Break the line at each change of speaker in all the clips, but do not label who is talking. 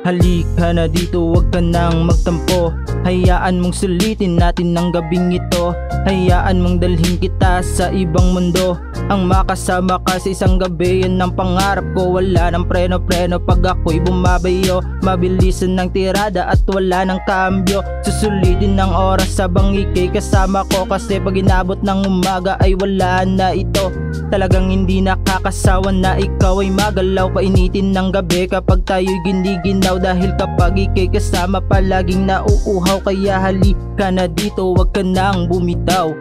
Halika na dito, wag ka nang magtampo. Hayaan mong sulitin natin ang gabing ito. Hayaan mong dalhin kita sa ibang mundo. Ang makasama ka sa isang gabi, yan ang pangarap ko. Wala ng preno-preno pag ako'y bumabayo. Mabilisan ng tirada at wala ng kambyo. Susulitin ng oras sabang ika'y kasama ko. Kasi pag inabot ng umaga ay wala na ito. Talagang hindi nakakasawa na ikaw ay magalaw. Painitin ng gabi kapag tayo'y giniginaw. Dahil kapag ika'y kasama palaging nauuhaw. Kaya halika na dito, wag ka nang bumitaw.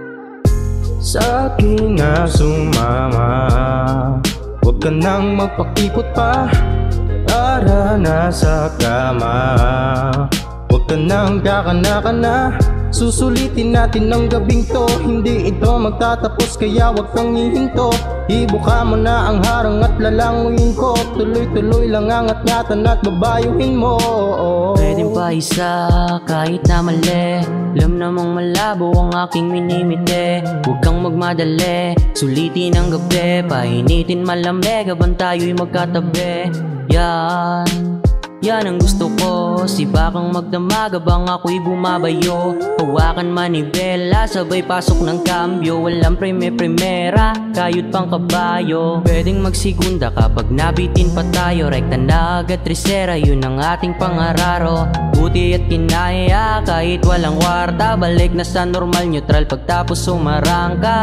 Sa akin na sumama, huwag ka nang magpakipot pa. Tara na sa kama, huwag ka nang kakana-kana. Susulitin natin ang gabing to, hindi ito magtatapos kaya wag kang hihinto. Ibuka mo na ang harang at lalanguin ko. Tuloy-tuloy lang ang atngatan at babayuhin mo.
Pwedeng pa isa kahit na mali. Alam namang malabo ang aking minimite. Huwag kang magmadali, sulitin ang gabi. Painitin malamig habang tayo'y magkatabi. Yan ang gusto ko. Sibakang magdamag habang ako'y bumabayo. Hawakan manibela, sabay pasok ng kambyo. Walang preme-primera, kayod pang kabayo. Pwedeng magsigunda kapag nabitin pa tayo. Rekta na agad trisera, yun ang ating pangararo. Buti at kinaya kahit walang kwarta. Balik na sa normal neutral pagtapos sumarangka.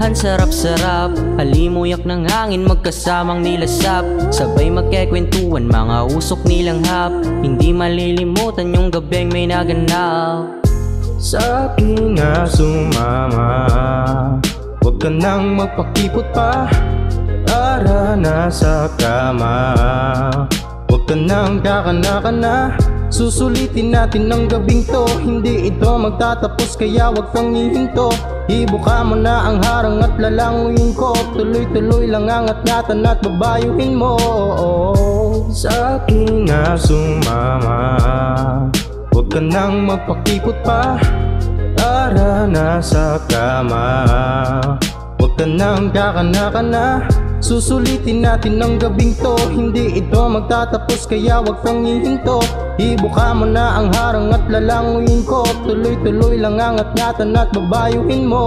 Ang sarap-sarap, halimuyak ng hangin magkasamang nilasap. Sabay magkekwentuhan, mga usok nilang hap. Hindi malilimutan yung gabing may naganap.
Sa akin na sumama, huwag ka nang magpakipot pa. Tara na sa kama, huwag ka nang kakana-kana. Susulitin natin ang gabing to, hindi ito magtatapos kaya wag kang hihinto. Ibuka mo na ang harang at lalanguin ko. Tuloy-tuloy lang ang atngatan at babayuhin mo. Sa akin na sumama, huwag ka nang magpakipot pa. Tara na sa kama, huwag ka nang kakana-kana. Susulitin natin ang gabing to, hindi ito magtatapos kaya wag kang hihinto. Ibuka mo na ang harang at lalanguin ko. Tuloy-tuloy lang ang atngatan at babayuhin mo.